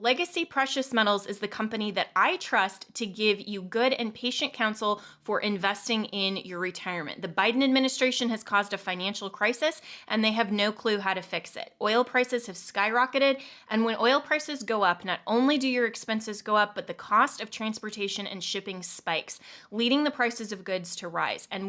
Legacy Precious Metals is the company that I trust to give you good and patient counsel for investing in your retirement. The Biden administration has caused a financial crisis, and they have no clue how to fix it. Oil prices have skyrocketed, and when oil prices go up, not only do your expenses go up, but the cost of transportation and shipping spikes, leading the prices of goods to rise. And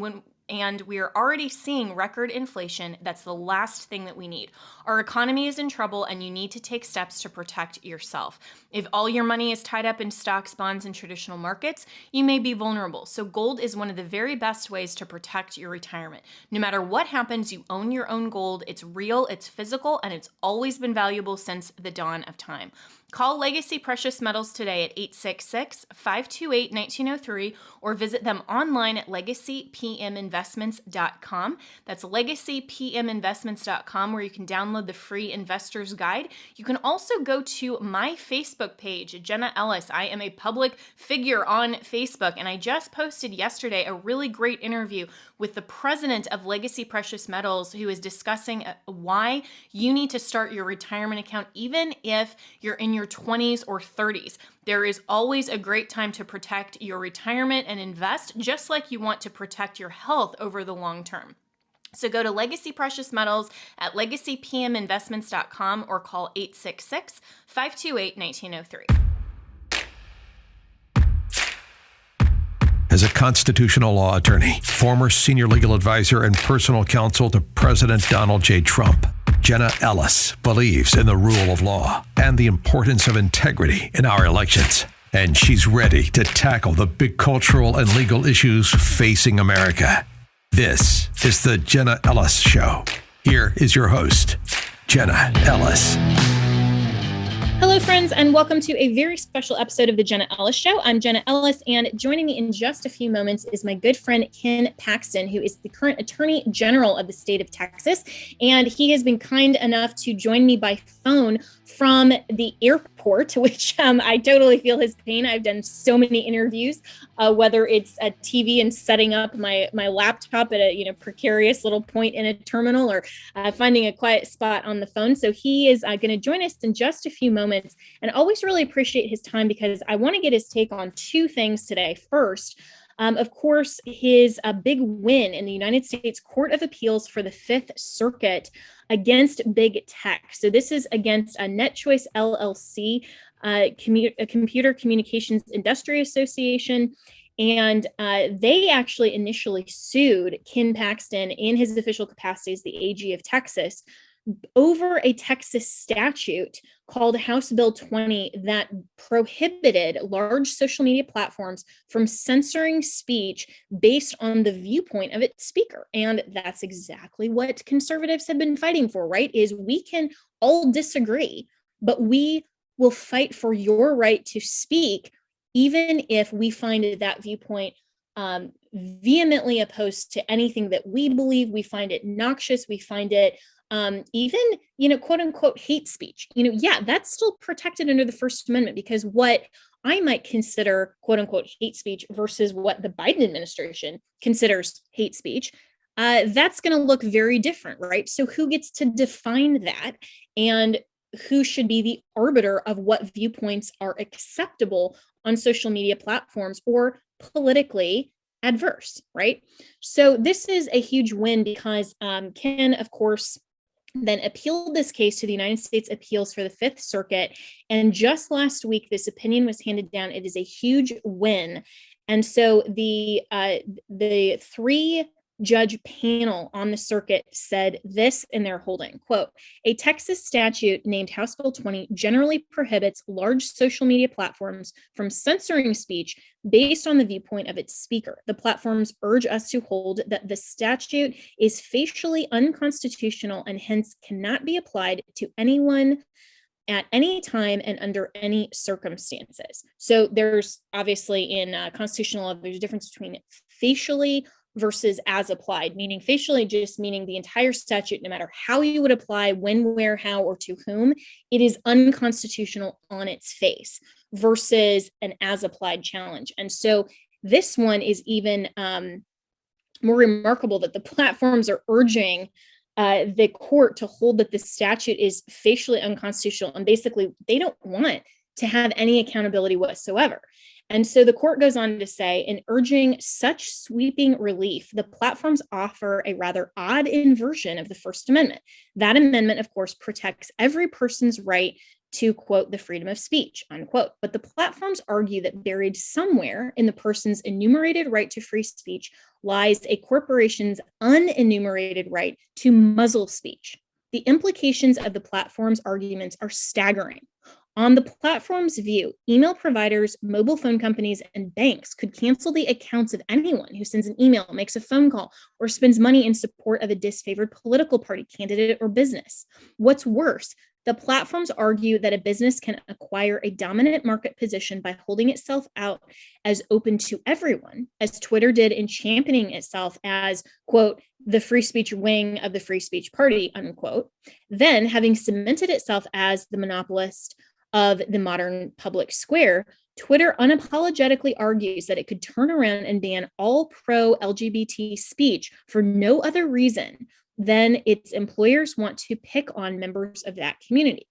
we are already seeing record inflation. That's the last thing that we need. Our economy is in trouble, and you need to take steps to protect yourself. If all your money is tied up in stocks, bonds, and traditional markets, you may be vulnerable. So gold is one of the very best ways to protect your retirement. No matter what happens, you own your own gold. It's real, it's physical, and it's always been valuable since the dawn of time. Call Legacy Precious Metals today at 866-528-1903 or visit them online at legacypminvestments.com. That's legacypminvestments.com, where you can download the free investor's guide. You can also go to my Facebook page, Jenna Ellis. I am a public figure on Facebook, and I just posted yesterday a really great interview with the president of Legacy Precious Metals, who is discussing why you need to start your retirement account even if you're in your 20s or 30s. There is always a great time to protect your retirement and invest, just like you want to protect your health over the long term. So go to Legacy Precious Metals at legacypminvestments.com or call 866-528-1903. As a constitutional law attorney, former senior legal advisor, and personal counsel to President Donald J. Trump, Jenna Ellis believes in the rule of law and the importance of integrity in our elections. And she's ready to tackle the big cultural and legal issues facing America. This is the Jenna Ellis Show. Here is your host, Jenna Ellis. Hello, friends, and welcome to a very special episode of the Jenna Ellis Show. I'm Jenna Ellis, and joining me in just a few moments is my good friend, Ken Paxton, who is the current Attorney General of the state of Texas. And he has been kind enough to join me by phone from the airport, which I totally feel his pain. I've done so many interviews, whether it's a TV and setting up my laptop at a precarious little point in a terminal, or finding a quiet spot on the phone. So he is going to join us in just a few moments, and always really appreciate his time because I want to get his take on two things today. First, of course, his big win in the United States Court of Appeals for the Fifth Circuit against Big Tech. So this is against a NetChoice LLC, a Computer Communications Industry Association. And they actually initially sued Ken Paxton in his official capacity as the AG of Texas over a Texas statute called House Bill 20 that prohibited large social media platforms from censoring speech based on the viewpoint of its speaker. And that's exactly what conservatives have been fighting for, right? Is we can all disagree, but we will fight for your right to speak, even if we find that viewpoint vehemently opposed to anything that we believe. We find it noxious. We find it even, quote unquote, hate speech. That's still protected under the First Amendment, because what I might consider, quote unquote, hate speech versus what the Biden administration considers hate speech, that's going to look very different, right? So who gets to define that, and who should be the arbiter of what viewpoints are acceptable on social media platforms or politically adverse, right? So this is a huge win because Ken, of course, then appealed this case to the United States Appeals for the Fifth Circuit. And just last week, this opinion was handed down. It is a huge win. And so the three-judge panel on the circuit said this in their holding, quote, "A Texas statute named House Bill 20 generally prohibits large social media platforms from censoring speech based on the viewpoint of its speaker. The platforms urge us to hold that the statute is facially unconstitutional and hence cannot be applied to anyone at any time and under any circumstances." So there's obviously in constitutional law, there's a difference between facially versus as applied, meaning facially just meaning the entire statute, no matter how you would apply, when, where, how, or to whom, it is unconstitutional on its face, versus an as applied challenge. And so this one is even more remarkable, that the platforms are urging the court to hold that the statute is facially unconstitutional. And basically, they don't want to have any accountability whatsoever. And so the court goes on to say, in urging such sweeping relief, the platforms offer a rather odd inversion of the First Amendment. That amendment, of course, protects every person's right to, quote, the freedom of speech, unquote. But the platforms argue that buried somewhere in the person's enumerated right to free speech lies a corporation's unenumerated right to muzzle speech. The implications of the platform's arguments are staggering. On the platform's view, email providers, mobile phone companies, and banks could cancel the accounts of anyone who sends an email, makes a phone call, or spends money in support of a disfavored political party, candidate, or business. What's worse, the platforms argue that a business can acquire a dominant market position by holding itself out as open to everyone, as Twitter did in championing itself as, quote, the free speech wing of the free speech party, unquote. Then, having cemented itself as the monopolist of the modern public square, Twitter unapologetically argues that it could turn around and ban all pro-LGBT speech for no other reason than its employers want to pick on members of that community.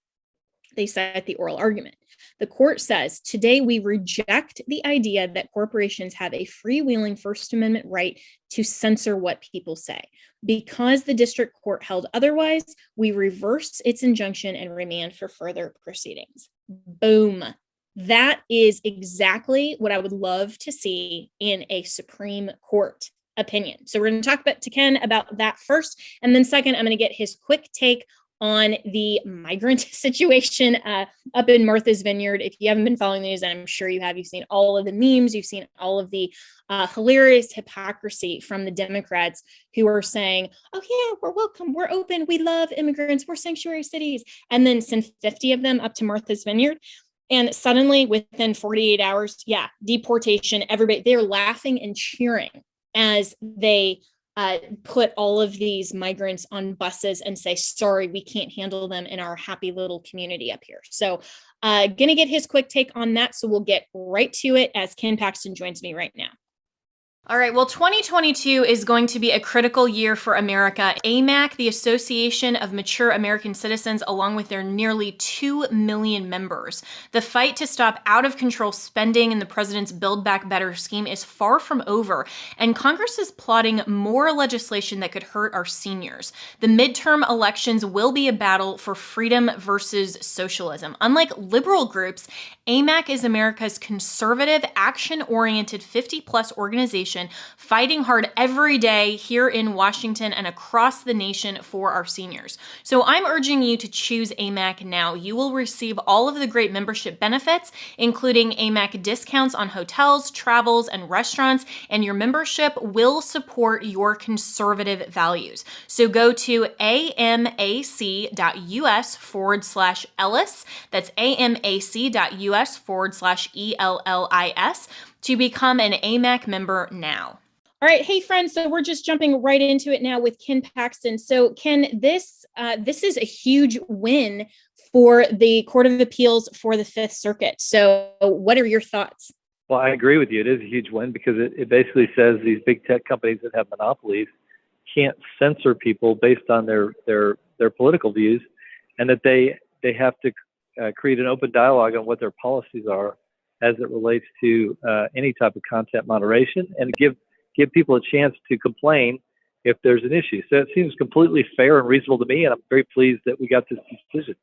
They cite the oral argument. The court says, today we reject the idea that corporations have a freewheeling First Amendment right to censor what people say. Because the district court held otherwise, we reverse its injunction and remand for further proceedings. Boom. That is exactly what I would love to see in a Supreme Court opinion. So we're going to talk to Ken about that first. And then second, I'm going to get his quick take on the migrant situation up in Martha's Vineyard. If you haven't been following the news, and I'm sure you have, you've seen all of the memes, you've seen all of the hilarious hypocrisy from the Democrats who are saying, oh yeah, we're welcome, we're open, we love immigrants, we're sanctuary cities, and then send 50 of them up to Martha's Vineyard. And suddenly within 48 hours, yeah, deportation, everybody, they're laughing and cheering as they put all of these migrants on buses and say, sorry, we can't handle them in our happy little community up here. So gonna get his quick take on that. So we'll get right to it as Ken Paxton joins me right now. All right, well, 2022 is going to be a critical year for America. AMAC, the Association of Mature American Citizens, along with their nearly 2 million members. The fight to stop out-of-control spending in the president's Build Back Better scheme is far from over, and Congress is plotting more legislation that could hurt our seniors. The midterm elections will be a battle for freedom versus socialism. Unlike liberal groups, AMAC is America's conservative, action-oriented 50-plus organization fighting hard every day here in Washington and across the nation for our seniors. So I'm urging you to choose AMAC now. You will receive all of the great membership benefits, including AMAC discounts on hotels, travels, and restaurants, and your membership will support your conservative values. So go to amac.us/Ellis. That's amac.us/ELLIS to become an AMAC member now. All right, hey friends, so we're just jumping right into it now with Ken Paxton. So Ken, this is a huge win for the Court of Appeals for the Fifth Circuit. So what are your thoughts? Well, I agree with you. It is a huge win because it basically says these big tech companies that have monopolies can't censor people based on their political views, and that they have to create an open dialogue on what their policies are as it relates to any type of content moderation, and give people a chance to complain if there's an issue. So it seems completely fair and reasonable to me, and I'm very pleased that we got this decision.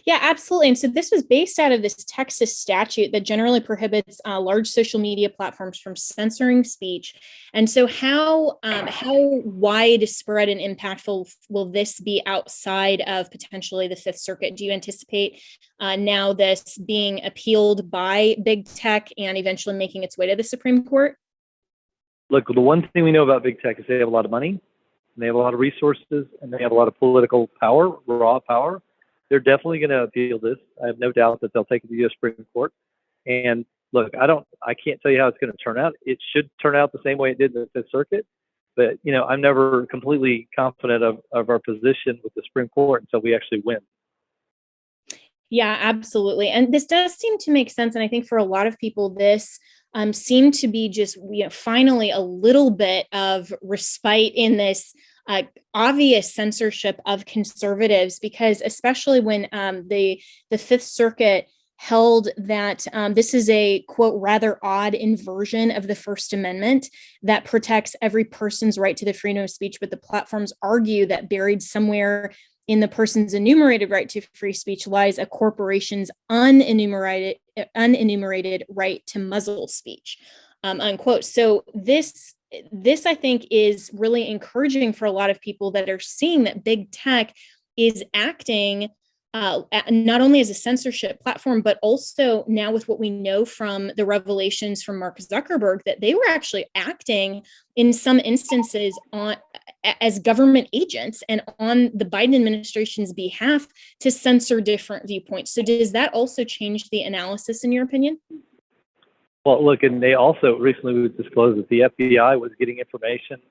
Yeah, absolutely. And so this was based out of this Texas statute that generally prohibits large social media platforms from censoring speech. And so how widespread and impactful will this be outside of potentially the Fifth Circuit? Do you anticipate now this being appealed by big tech and eventually making its way to the Supreme Court? Look, the one thing we know about big tech is they have a lot of money, and they have a lot of resources, and they have a lot of political power, raw power. They're definitely going to appeal this. I have no doubt that they'll take it to the U.S. Supreme Court. And look, I can't tell you how it's going to turn out. It should turn out the same way it did in the Fifth Circuit. But, I'm never completely confident of our position with the Supreme Court until we actually win. Yeah, absolutely. And this does seem to make sense. And I think for a lot of people, this seemed to be just, finally a little bit of respite in this obvious censorship of conservatives, because especially when the Fifth Circuit held that this is a, quote, rather odd inversion of the First Amendment that protects every person's right to the freedom of speech, but the platforms argue that buried somewhere in the person's enumerated right to free speech lies a corporation's unenumerated right to muzzle speech, unquote. So this I think is really encouraging for a lot of people that are seeing that big tech is acting not only as a censorship platform, but also now with what we know from the revelations from Mark Zuckerberg, that they were actually acting in some instances as government agents and on the Biden administration's behalf to censor different viewpoints. So does that also change the analysis in your opinion? Well, look, and they also recently disclosed that the FBI was getting information,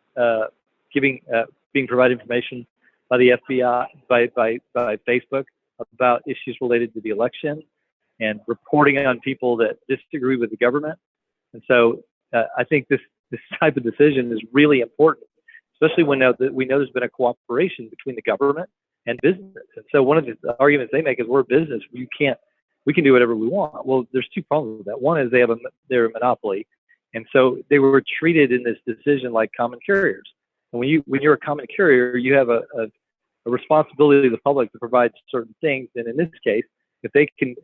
being provided information by the FBI, by Facebook, about issues related to the election and reporting on people that disagree with the government. And so I think this type of decision is really important, especially when we know there's been a cooperation between the government and business. And so one of the arguments they make is we're a business. We can do whatever we want. Well, there's two problems with that. One is they're a monopoly. And so they were treated in this decision like common carriers. And when you're a common carrier, you have a responsibility to the public to provide certain things. And in this case, if they can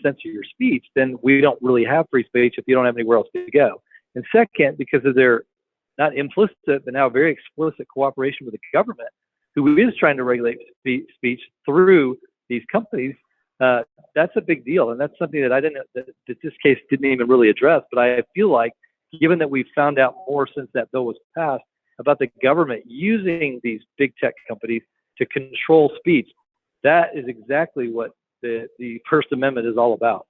censor your speech, then we don't really have free speech if you don't have anywhere else to go. And second, because of their not implicit but now very explicit cooperation with the government, who is trying to regulate speech through these companies, that's a big deal. And that's something that that this case didn't even really address. But I feel like, given that we've found out more since that bill was passed about the government using these big tech companies to control speech, that is exactly what the First Amendment is all about.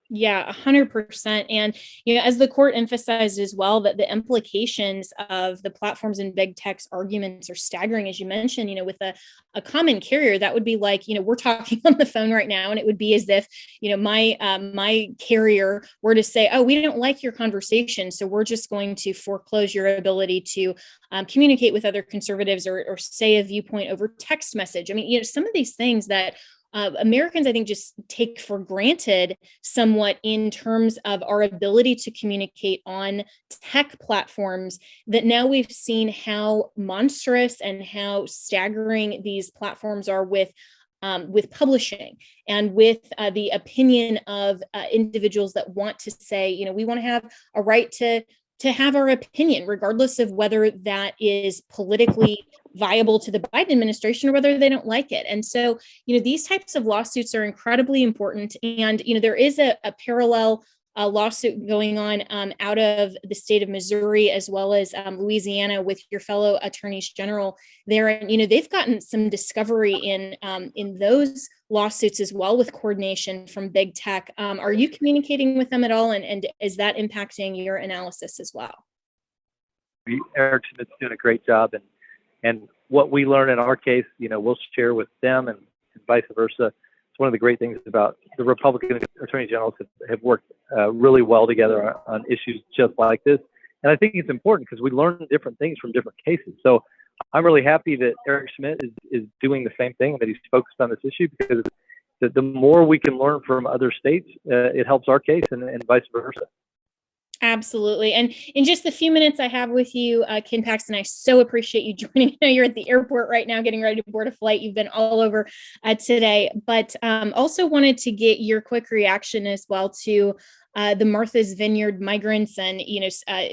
Yeah, 100%. And, as the court emphasized as well, that the implications of the platforms and big tech's arguments are staggering, as you mentioned, with a common carrier, that would be like, we're talking on the phone right now, and it would be as if, my carrier were to say, oh, we don't like your conversation, so we're just going to foreclose your ability to communicate with other conservatives or say a viewpoint over text message. I mean, some of these things that Americans, I think, just take for granted somewhat in terms of our ability to communicate on tech platforms, that now we've seen how monstrous and how staggering these platforms are with publishing and with the opinion of individuals that want to say, we want to have a right to have our opinion, regardless of whether that is politically viable to the Biden administration or whether they don't like it. And so, these types of lawsuits are incredibly important. And, there is a parallel lawsuit going on out of the state of Missouri, as well as Louisiana, with your fellow attorneys general there. And, they've gotten some discovery in those lawsuits as well, with coordination from big tech. Are you communicating with them at all? And is that impacting your analysis as well? Eric Schmidt's doing a great job. And what we learn in our case, we'll share with them and vice versa. It's one of the great things about the Republican attorney generals have worked really well together on issues just like this. And I think it's important because we learn different things from different cases. So I'm really happy that Eric Schmidt is doing the same thing and that he's focused on this issue, because the more we can learn from other states, it helps our case and vice versa. Absolutely. And in just the few minutes I have with you, Ken Paxton, I so appreciate you joining. I know you're at the airport right now, getting ready to board a flight. You've been all over today, but also wanted to get your quick reaction as well to the Martha's Vineyard migrants and,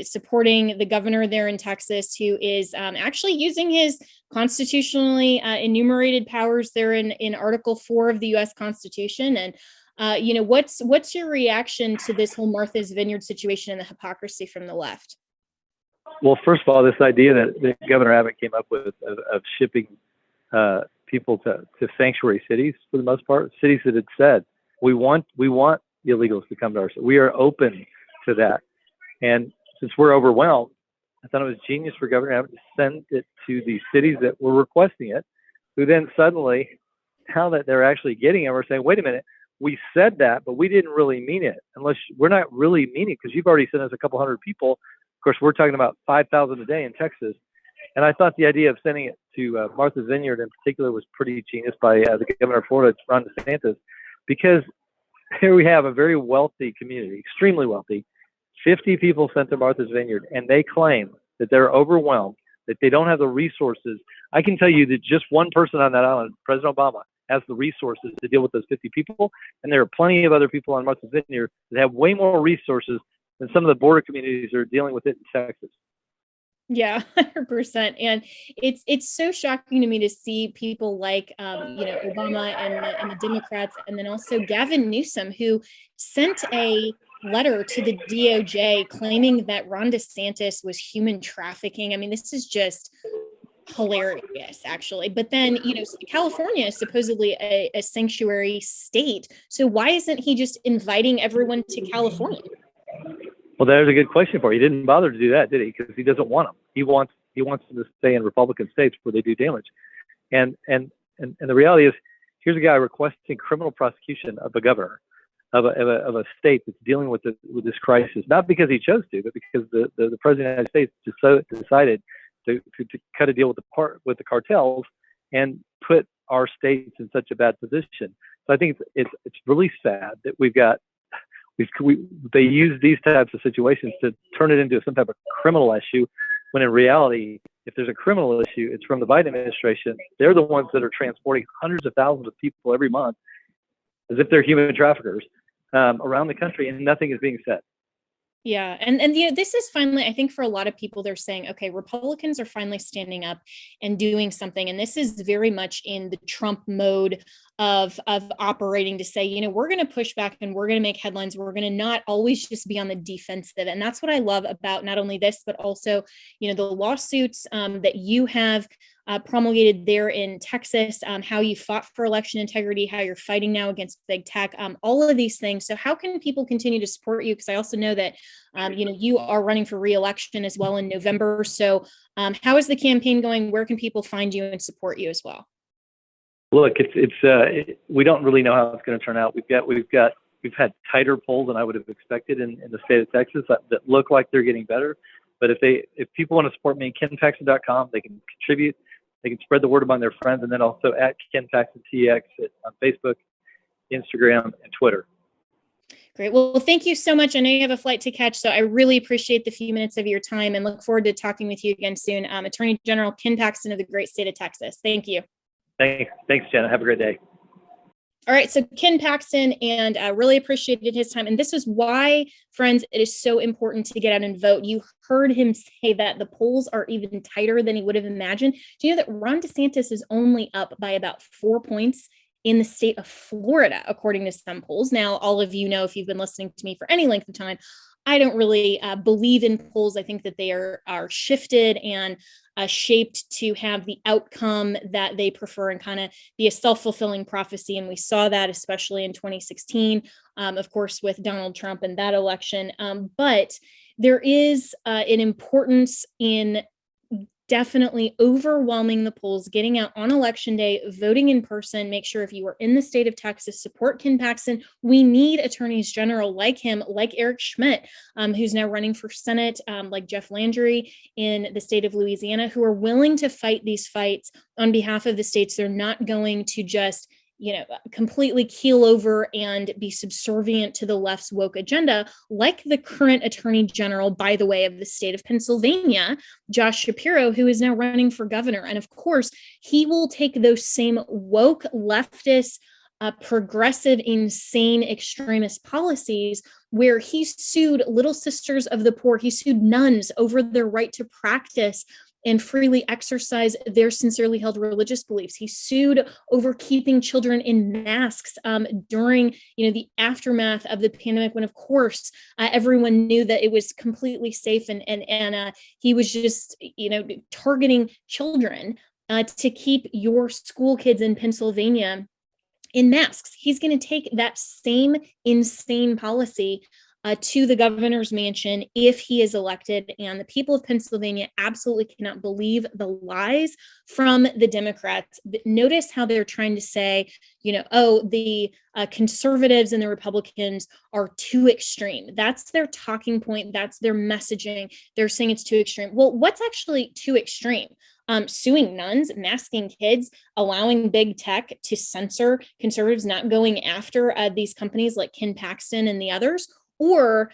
supporting the governor there in Texas, who is actually using his constitutionally enumerated powers there in Article 4 of the U.S. Constitution. And what's your reaction to this whole Martha's Vineyard situation and the hypocrisy from the left? Well, first of all, this idea that Governor Abbott came up with of shipping people to sanctuary cities, for the most part, cities that had said, we want illegals to come to our city. We are open to that. And since we're overwhelmed, I thought it was genius for Governor Abbott to send it to the cities that were requesting it, who then suddenly, now that they're actually getting it, we're saying, wait a minute, we said that, but we didn't really mean it. Unless we're not really meaning, because you've already sent us a couple hundred people. Of course, we're talking about 5,000 a day in Texas. And I thought the idea of sending it to Martha's Vineyard in particular was pretty genius by the governor of Florida, Ron DeSantis, because here we have a very wealthy community, extremely wealthy, 50 people sent to Martha's Vineyard, and they claim that they're overwhelmed, that they don't have the resources. I can tell you that just one person on that island, President Obama, has the resources to deal with those 50 people, and there are plenty of other people on Martha's Vineyard that have way more resources than some of the border communities that are dealing with it in Texas. Yeah, 100%. And it's so shocking to me to see people like Obama and the Democrats, and then also Gavin Newsom, who sent a letter to the DOJ claiming that Ron DeSantis was human trafficking. I mean, this is just hilarious, actually. But then, California is supposedly a sanctuary state. So why isn't he just inviting everyone to California? Well, there's a good question for you. He didn't bother to do that, did he? Because he doesn't want them. He wants them to stay in Republican states where they do damage. And the reality is, here's a guy requesting criminal prosecution of a governor of a state that's dealing with this crisis, not because he chose to, but because the president of the United States just so decided to cut a deal with the cartels and put our states in such a bad position. So I think it's really sad that they use these types of situations to turn it into some type of criminal issue, when in reality, if there's a criminal issue, it's from the Biden administration. They're the ones that are transporting hundreds of thousands of people every month as if they're human traffickers around the country, and nothing is being said. Yeah. And this is finally, I think for a lot of people, they're saying, okay, Republicans are finally standing up and doing something. And this is very much in the Trump mode of operating to say, we're going to push back and we're going to make headlines. We're going to not always just be on the defensive. And that's what I love about not only this, but also, the lawsuits that you have promulgated there in Texas, how you fought for election integrity, how you're fighting now against big tech, all of these things. So how can people continue to support you? Because I also know that, you are running for re-election as well in November. So how is the campaign going? Where can people find you and support you as well? Look, we don't really know how it's going to turn out. We've had tighter polls than I would have expected in the state of Texas that look like they're getting better. But if people want to support me, kenpaxton.com, they can contribute. They can spread the word among their friends, and then also at Ken Paxton TX on Facebook, Instagram, and Twitter. Great. Well, thank you so much. I know you have a flight to catch, so I really appreciate the few minutes of your time and look forward to talking with you again soon. Attorney General Ken Paxton of the great state of Texas. Thank you. Thanks, Jenna. Have a great day. All right. So Ken Paxton, and really appreciated his time. And this is why, friends, it is so important to get out and vote. You heard him say that the polls are even tighter than he would have imagined. Do you know that Ron DeSantis is only up by about 4 points in the state of Florida, according to some polls? Now, all of you know, if you've been listening to me for any length of time, I don't really believe in polls. I think that they are shifted and shaped to have the outcome that they prefer and kind of be a self-fulfilling prophecy. And we saw that especially in 2016, of course, with Donald Trump and that election. But there is an importance in definitely overwhelming the polls, getting out on election day, voting in person. Make sure if you are in the state of Texas, support Ken Paxton. We need attorneys general like him, like Eric Schmidt, who's now running for Senate, like Jeff Landry in the state of Louisiana, who are willing to fight these fights on behalf of the states. They're not going to just completely keel over and be subservient to the left's woke agenda, like the current attorney general, by the way, of the state of Pennsylvania, Josh Shapiro, who is now running for governor. And of course, he will take those same woke leftist, progressive, insane, extremist policies where he sued Little Sisters of the Poor. He sued nuns over their right to practice and freely exercise their sincerely held religious beliefs. He sued over keeping children in masks during, the aftermath of the pandemic, when, of course, everyone knew that it was completely safe, and he was just, targeting children to keep your school kids in Pennsylvania in masks. He's going to take that same insane policy to the governor's mansion if he is elected. And the people of Pennsylvania absolutely cannot believe the lies from the Democrats. Notice how they're trying to say, the conservatives and the Republicans are too extreme. That's their talking point. That's their messaging. They're saying it's too extreme. Well, what's actually too extreme? Suing nuns, masking kids, allowing big tech to censor conservatives, not going after these companies like Ken Paxton and the others, or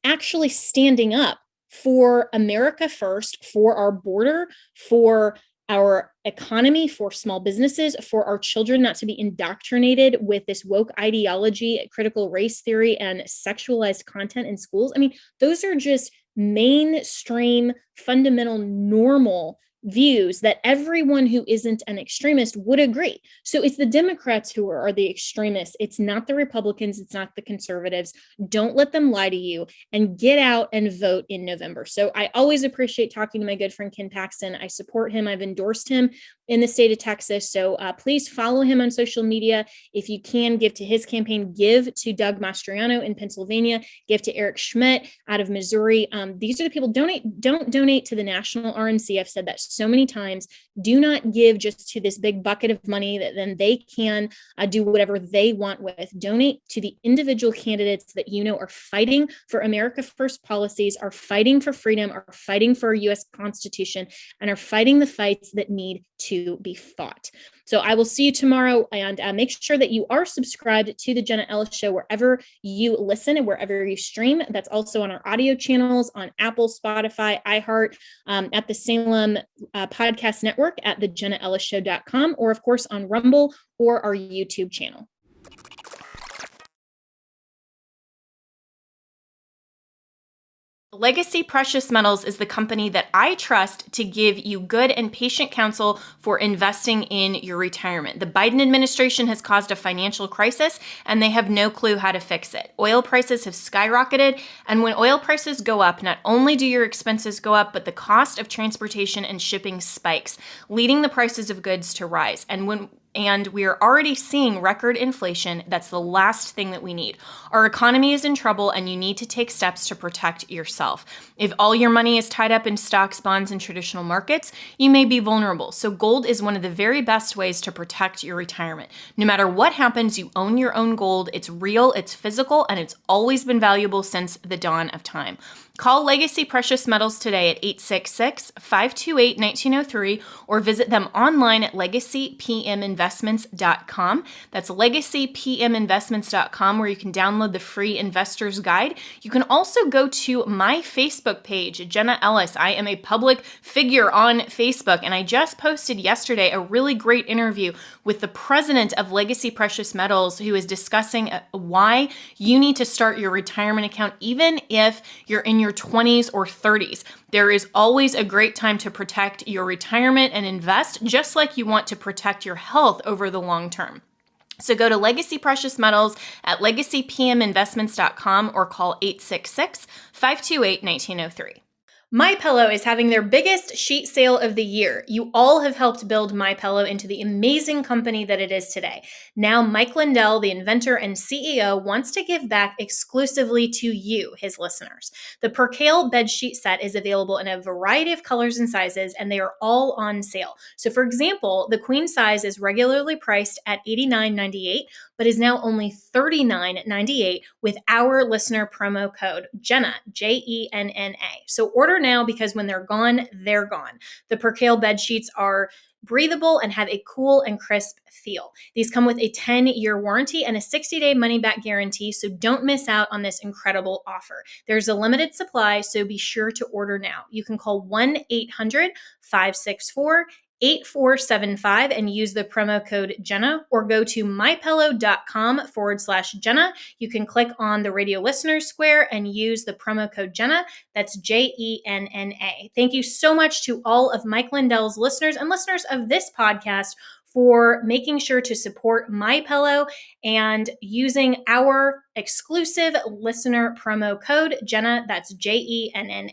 actually standing up for America first, for our border, for our economy, for small businesses, for our children not to be indoctrinated with this woke ideology, critical race theory, and sexualized content in schools. I mean, those are just mainstream, fundamental, normal views that everyone who isn't an extremist would agree. So it's the Democrats who are the extremists. It's not the Republicans. It's not the conservatives. Don't let them lie to you, and get out and vote in November. So I always appreciate talking to my good friend Ken Paxton. I support him. I've endorsed him in the state of Texas. So please follow him on social media. If you can, give to his campaign, give to Doug Mastriano in Pennsylvania, give to Eric Schmidt out of Missouri. These are the people. Don't donate to the national RNC. I've said that so many times. Do not give just to this big bucket of money that then they can do whatever they want with. Donate to the individual candidates that are fighting for America First policies, are fighting for freedom, are fighting for our U.S. Constitution, and are fighting the fights that need to be fought. So I will see you tomorrow, and make sure that you are subscribed to the Jenna Ellis Show wherever you listen and wherever you stream. That's also on our audio channels on Apple, Spotify, iHeart, at the Salem Podcast Network at thejennaellisshow.com, or of course on Rumble or our YouTube channel. Legacy Precious Metals is the company that I trust to give you good and patient counsel for investing in your retirement. The Biden administration has caused a financial crisis, and they have no clue how to fix it. Oil prices have skyrocketed, and when oil prices go up, not only do your expenses go up, but the cost of transportation and shipping spikes, leading the prices of goods to rise. And we are already seeing record inflation. That's the last thing that we need. Our economy is in trouble, and you need to take steps to protect yourself. If all your money is tied up in stocks, bonds, and traditional markets, you may be vulnerable. So gold is one of the very best ways to protect your retirement. No matter what happens, you own your own gold. It's real, it's physical, and it's always been valuable since the dawn of time. Call Legacy Precious Metals today at 866-528-1903 or visit them online at legacypminvestments.com. That's legacypminvestments.com, where you can download the free investor's guide. You can also go to my Facebook page, Jenna Ellis. I am a public figure on Facebook, and I just posted yesterday a really great interview with the president of Legacy Precious Metals, who is discussing why you need to start your retirement account even if you're in your 20s or 30s. There is always a great time to protect your retirement and invest, just like you want to protect your health over the long term. So go to Legacy Precious Metals at legacypminvestments.com or call 866-528-1903. MyPillow is having their biggest sheet sale of the year. You all have helped build MyPillow into the amazing company that it is today. Now, Mike Lindell, the inventor and CEO, wants to give back exclusively to you, his listeners. The Percale bed sheet set is available in a variety of colors and sizes, and they are all on sale. So, for example, the queen size is regularly priced at $89.98, but is now only $39.98 with our listener promo code Jenna, Jenna. So order now, because when they're gone, they're gone. The Percale bed sheets are breathable and have a cool and crisp feel. These come with a 10-year warranty and a 60-day money-back guarantee, so don't miss out on this incredible offer. There's a limited supply, so be sure to order now. You can call 1-800-564-8475 and use the promo code Jenna, or go to mypillow.com/Jenna. You can click on the radio listeners square and use the promo code Jenna. That's Jenna. Thank you so much to all of Mike Lindell's listeners and listeners of this podcast for making sure to support MyPillow and using our exclusive listener promo code Jenna. That's Jenna.